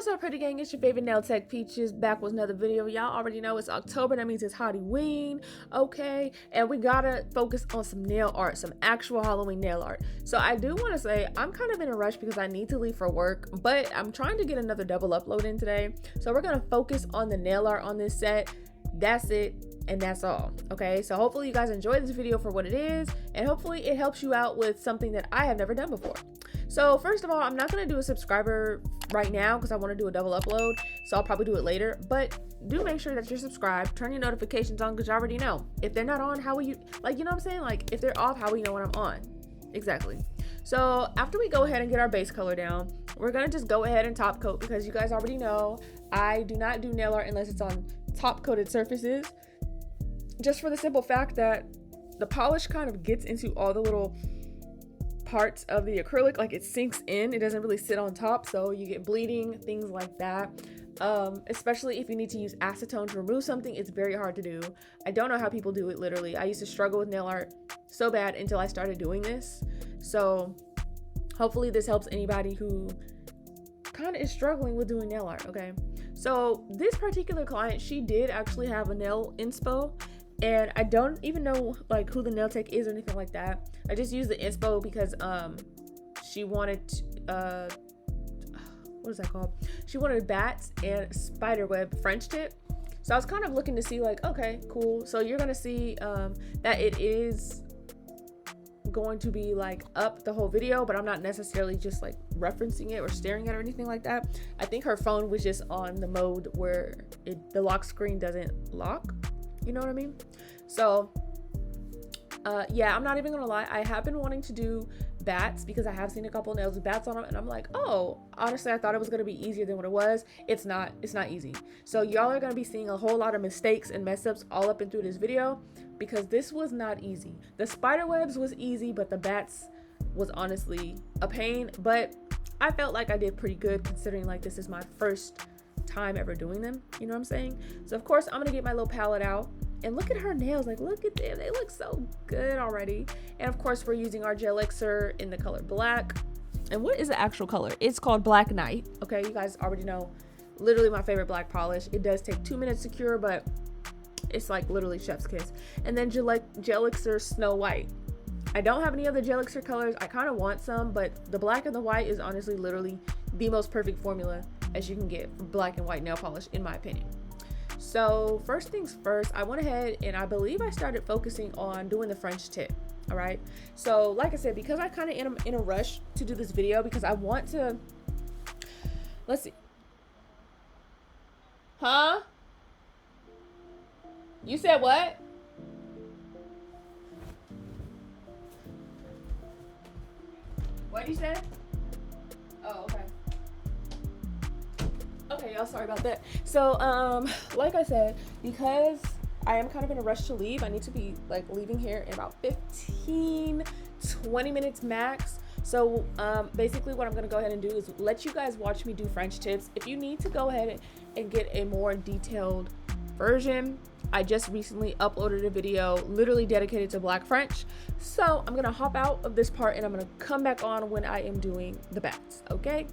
What's up, pretty gang? It's your favorite nail tech Peaches back with another video. Y'all already know it's October. That means it's Halloween, okay? And we gotta focus on some nail art, some actual Halloween nail art. So I do want to say I'm kind of in a rush because I need to leave for work, but I'm trying to get another double upload in today. So we're gonna focus on the nail art on this set. That's it, and that's all, okay? So hopefully you guys enjoy this video for what it is, and hopefully it helps you out with something that I have never done before. So first of all, I'm not going to do a subscriber right now because I want to do a double upload, so I'll probably do it later. But do make sure that you're subscribed, turn your notifications on, because you already know. If they're not on, how will you, like, you know what I'm saying? Like, if they're off, how will you know when I'm on? Exactly. So after we go ahead and get our base color down, we're going to just go ahead and top coat, because you guys already know I do not do nail art unless it's on top coated surfaces, just for the simple fact that the polish kind of gets into all the little parts of the acrylic, like it sinks in, it doesn't really sit on top, so you get bleeding, things like that. Especially if you need to use acetone to remove something, it's very hard to do. I don't know how people do it. Literally, I used to struggle with nail art so bad until I started doing this. So hopefully this helps anybody who kind of is struggling with doing nail art. Okay, so this particular client, she did actually have a nail inspo, and I don't even know like who the nail tech is or anything like that. I just used the inspo because she wanted what is that called? She wanted bats and spiderweb French tip. So I was kind of looking to see like, okay, cool. So you're gonna see that it is going to be like up the whole video, but I'm not necessarily just like referencing it or staring at it or anything like that. I think her phone was just on the mode where the lock screen doesn't lock. You know what I mean? So yeah, I'm not even gonna lie, I have been wanting to do bats because I have seen a couple nails with bats on them, and I'm like, oh, honestly, I thought it was gonna be easier than what it was. It's not easy. So y'all are gonna be seeing a whole lot of mistakes and mess ups all up and through this video, because this was not easy. The spider webs was easy, but the bats was honestly a pain, but I felt like I did pretty good considering like this is my first time ever doing them, you know what I'm saying? So of course I'm gonna get my little palette out, and look at her nails, like look at them, they look so good already. And of course we're using our gel elixir in the color black. And what is the actual color? It's called Black Night. Okay, you guys already know, literally my favorite black polish. It does take 2 minutes to cure, but it's like literally chef's kiss. And then gel elixir Snow White. I don't have any other gel elixir colors. I kind of want some, but the black and the white is honestly literally the most perfect formula as you can get for black and white nail polish, in my opinion. So first things first, I went ahead and I believe I started focusing on doing the French tip. All right, so like I said, because I kind of am in a rush to do this video, because I want to, let's see, huh? You said what? What did you say? Oh, okay. Okay, y'all, sorry about that. So like I said, because I am kind of in a rush to leave, I need to be like leaving here in about 15-20 minutes max. So basically what I'm gonna go ahead and do is let you guys watch me do French tips. If you need to go ahead and get a more detailed version, I just recently uploaded a video literally dedicated to Black French. So I'm gonna hop out of this part and I'm gonna come back on when I am doing the bats. Okay.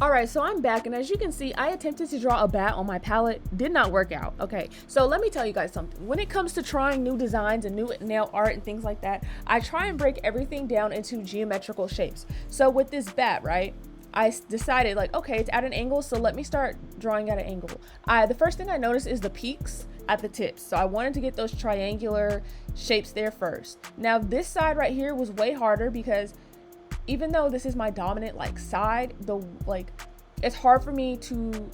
All right, so I'm back, and as you can see, I attempted to draw a bat on my palette. Did not work out. Okay, so let me tell you guys something. When it comes to trying new designs and new nail art and things like that, I try and break everything down into geometrical shapes. So with this bat, right, I decided like, okay, it's at an angle, so let me start drawing at an angle. The first thing I noticed is the peaks at the tips. So I wanted to get those triangular shapes there first. Now this side right here was way harder because even though this is my dominant like side, it's hard for me to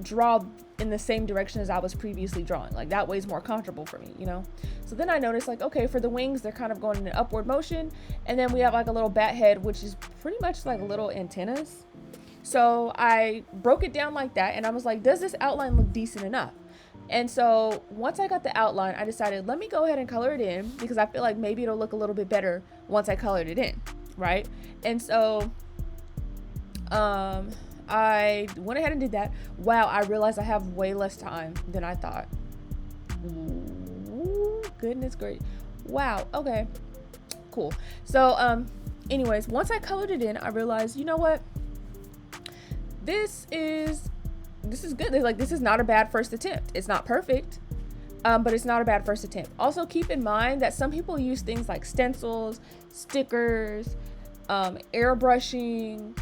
draw in the same direction as I was previously drawing. Like that way is more comfortable for me, you know? So then I noticed like, okay, for the wings, they're kind of going in an upward motion. And then we have like a little bat head, which is pretty much like little antennas. So I broke it down like that. And I was like, does this outline look decent enough? And so once I got the outline, I decided, let me go ahead and color it in because I feel like maybe it'll look a little bit better once I colored it in. Right? And so I went ahead and did that. Wow, I realized I have way less time than I thought. Ooh, goodness great. Wow, okay, cool. So anyways, once I colored it in, I realized, you know what, this is good. Like, this is not a bad first attempt. It's not perfect, but it's not a bad first attempt. Also keep in mind that some people use things like stencils, stickers, airbrushing,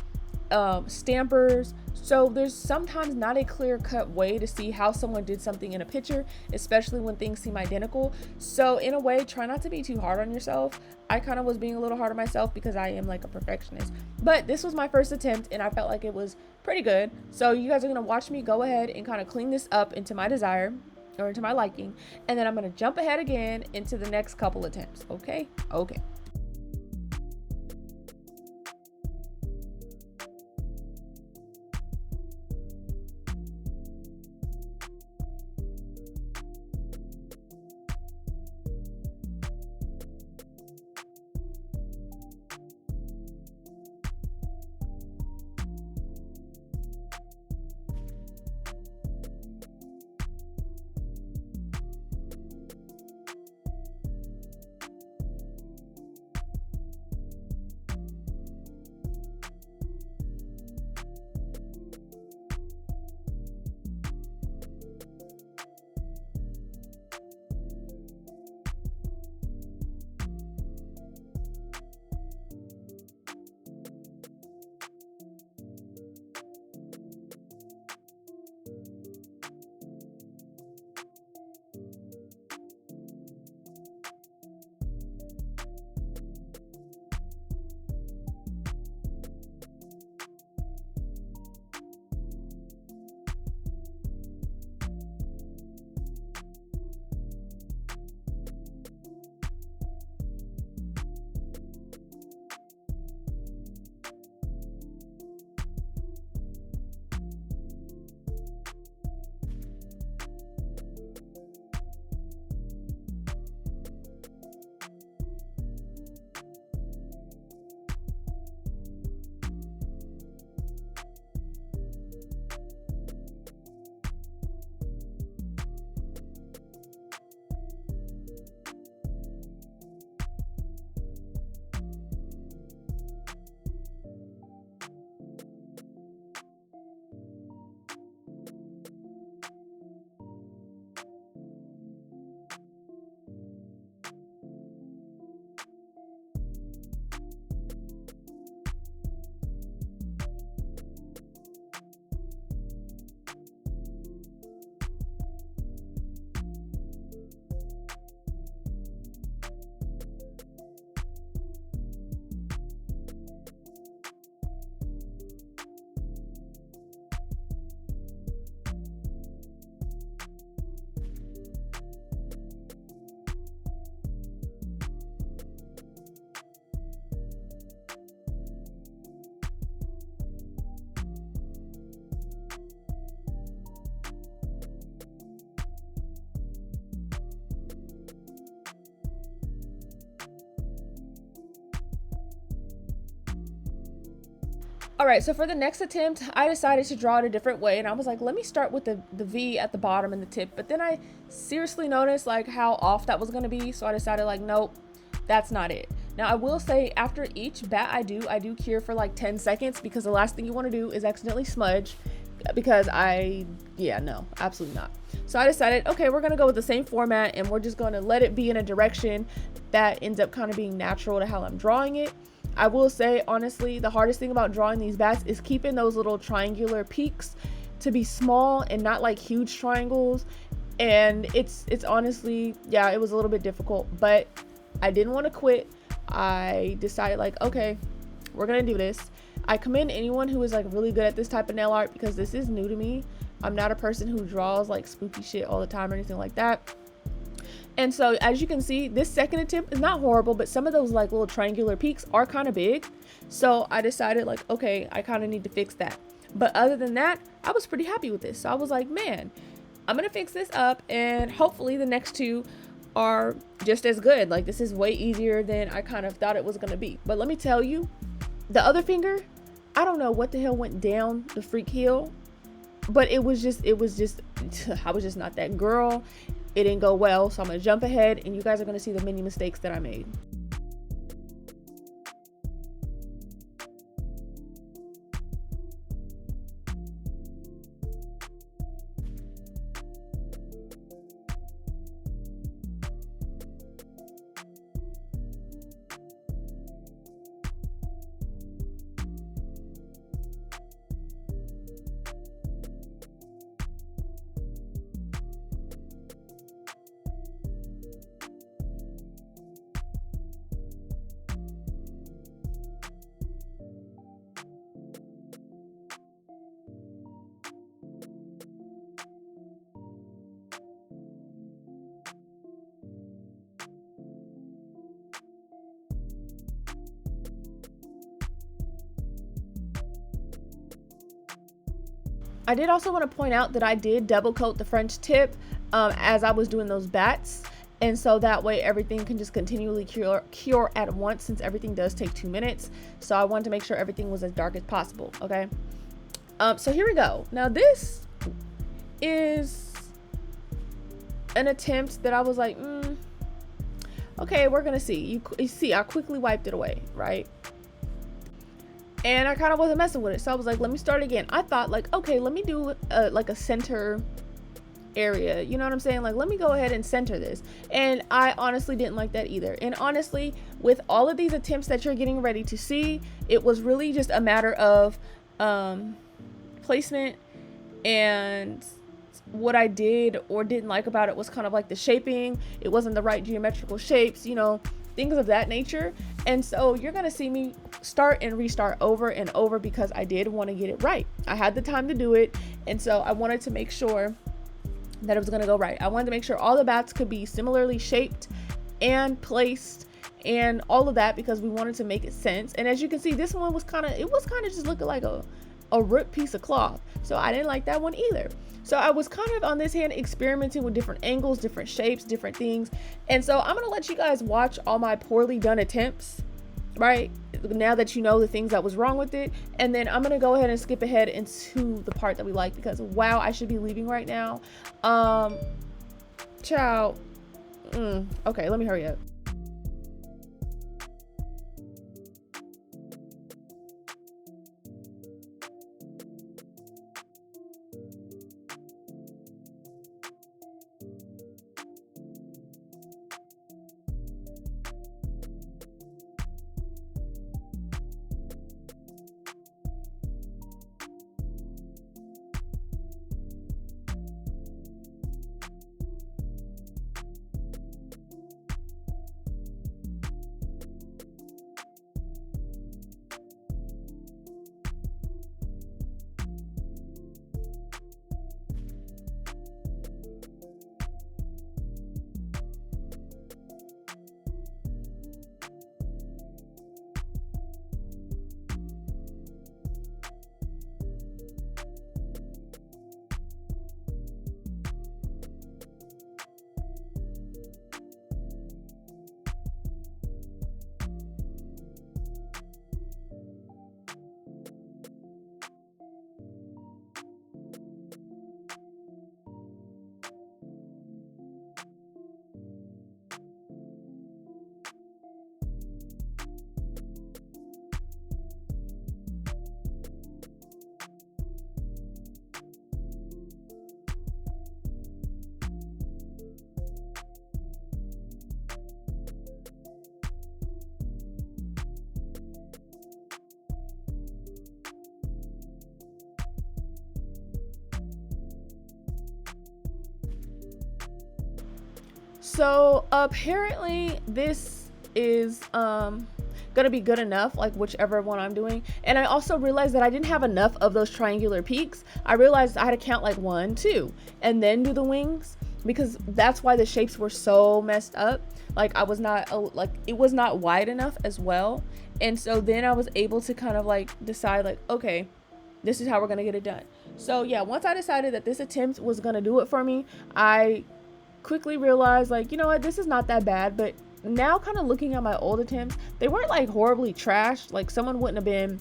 stampers. So there's sometimes not a clear-cut way to see how someone did something in a picture, especially when things seem identical. So in a way, try not to be too hard on yourself. I kind of was being a little hard on myself because I am like a perfectionist, but this was my first attempt and I felt like it was pretty good. So you guys are going to watch me go ahead and kind of clean this up into my desire or into my liking, and then I'm going to jump ahead again into the next couple attempts. Okay. All right, so for the next attempt, I decided to draw it a different way, and I was like, let me start with the V at the bottom and the tip. But then I seriously noticed like how off that was gonna be, so I decided like, nope, that's not it. Now I will say after each bat I do cure for like 10 seconds, because the last thing you want to do is accidentally smudge, because no, absolutely not. So I decided, okay, we're gonna go with the same format and we're just gonna let it be in a direction that ends up kind of being natural to how I'm drawing it. I will say, honestly, the hardest thing about drawing these bats is keeping those little triangular peaks to be small and not like huge triangles. And it's honestly, yeah, it was a little bit difficult, but I didn't want to quit. I decided like, okay, we're gonna do this. I commend anyone who is like really good at this type of nail art, because this is new to me. I'm not a person who draws like spooky shit all the time or anything like that. And so as you can see, this second attempt is not horrible, but some of those like little triangular peaks are kind of big. So I decided like, okay, I kind of need to fix that. But other than that, I was pretty happy with this. So I was like, man, I'm gonna fix this up, and hopefully the next two are just as good. Like, this is way easier than I kind of thought it was gonna be. But let me tell you, the other finger, I don't know what the hell went down the freak heel, but it was just I was just not that girl. It didn't go well, so I'm gonna jump ahead and you guys are gonna see the many mistakes that I made. I did also want to point out that I did double coat the French tip as I was doing those bats, and so that way everything can just continually cure at once, since everything does take 2 minutes. So I wanted to make sure everything was as dark as possible. Okay, so here we go. Now this is an attempt that I was like, okay, we're gonna see. You see, I quickly wiped it away, right? And I kind of wasn't messing with it, so I was like, let me start again. I thought like, okay, let me do like a center area, you know what I'm saying? Like, let me go ahead and center this. And I honestly didn't like that either. And honestly, with all of these attempts that you're getting ready to see, it was really just a matter of placement, and what I did or didn't like about it was kind of like the shaping. It wasn't the right geometrical shapes, you know, things of that nature. And so you're gonna see me start and restart over and over, because I did want to get it right. I had the time to do it, and so I wanted to make sure that it was gonna go right. I wanted to make sure all the bats could be similarly shaped and placed and all of that, because we wanted to make it sense. And as you can see, this one was kind of just looking like a ripped piece of cloth, so I didn't like that one either. So I was kind of on this hand experimenting with different angles, different shapes, different things. And so I'm gonna let you guys watch all my poorly done attempts, right, now that you know the things that was wrong with it. And then I'm gonna go ahead and skip ahead into the part that we like, because wow, I should be leaving right now. Ciao. Okay, let me hurry up. So apparently this is gonna be good enough, like whichever one I'm doing. And I also realized that I didn't have enough of those triangular peaks. I realized I had to count like 1, 2 and then do the wings, because that's why the shapes were so messed up. Like I was not like, it was not wide enough as well. And so then I was able to kind of like decide like, okay, this is how we're gonna get it done. So yeah, once I decided that this attempt was gonna do it for me, I quickly realized like, you know what, this is not that bad. But now kind of looking at my old attempts, they weren't like horribly trashed. Like someone wouldn't have been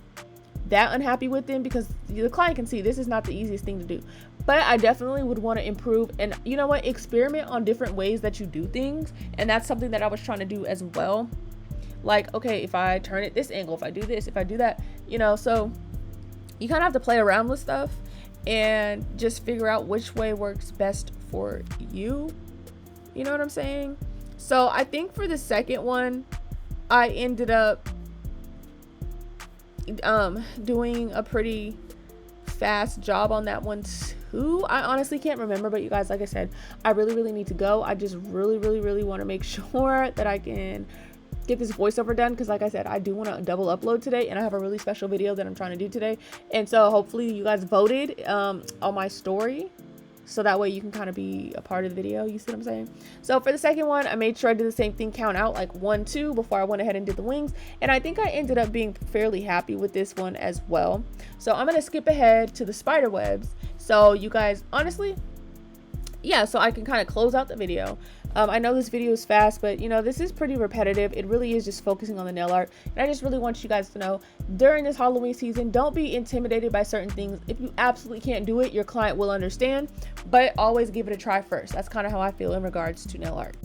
that unhappy with them, because the client can see this is not the easiest thing to do. But I definitely would want to improve, and you know what, experiment on different ways that you do things. And that's something that I was trying to do as well. Like, okay, if I turn it this angle, if I do this, if I do that, you know. So you kind of have to play around with stuff and just figure out which way works best for you. You know what I'm saying? So I think for the second one, I ended up doing a pretty fast job on that one too. I honestly can't remember, but you guys, like I said, I really need to go. I just really want to make sure that I can get this voiceover done, because like I said, I do want to double upload today, and I have a really special video that I'm trying to do today. And so hopefully you guys voted on my story, so that way you can kind of be a part of the video. You see what I'm saying? So for the second one, I made sure I did the same thing, count out like 1, 2 before I went ahead and did the wings. And I think I ended up being fairly happy with this one as well. So I'm going to skip ahead to the spider webs. So you guys, honestly, yeah, so I can kind of close out the video. I know this video is fast, but you know, this is pretty repetitive. It really is just focusing on the nail art. And I just really want you guys to know, during this Halloween season, don't be intimidated by certain things. If you absolutely can't do it, your client will understand, but always give it a try first. That's kind of how I feel in regards to nail art.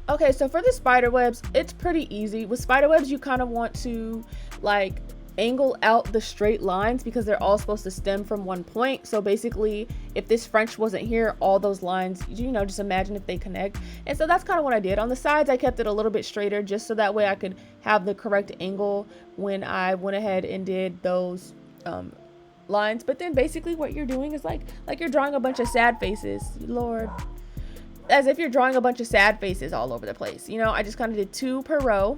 Okay, so for the spider webs, it's pretty easy. With spider webs, you kind of want to like angle out the straight lines, because they're all supposed to stem from one point. So basically, if this French wasn't here, all those lines, you know, just imagine if they connect. And so that's kind of what I did. On the sides, I kept it a little bit straighter, just so that way I could have the correct angle when I went ahead and did those lines. But then basically what you're doing is like you're drawing a bunch of sad faces. Lord. As if you're drawing a bunch of sad faces all over the place. You know, I just kind of did 2 per row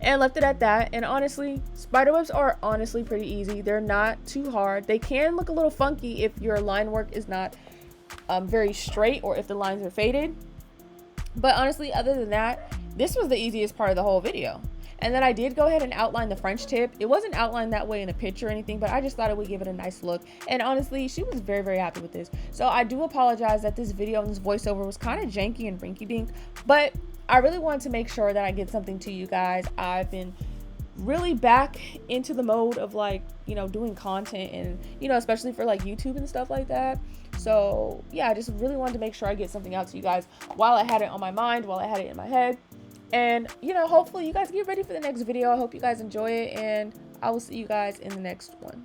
and left it at that. And honestly, spiderwebs are honestly pretty easy. They're not too hard. They can look a little funky if your line work is not very straight, or if the lines are faded. But honestly, other than that, this was the easiest part of the whole video. And then I did go ahead and outline the French tip. It wasn't outlined that way in the picture or anything, but I just thought it would give it a nice look. And honestly, she was very happy with this. So I do apologize that this video and this voiceover was kind of janky and rinky-dink, but I really wanted to make sure that I get something to you guys. I've been really back into the mode of like, you know, doing content, and you know, especially for like YouTube and stuff like that. So yeah, I just really wanted to make sure I get something out to you guys while I had it on my mind, while I had it in my head. And you know, hopefully you guys get ready for the next video. I hope you guys enjoy it, and I will see you guys in the next one.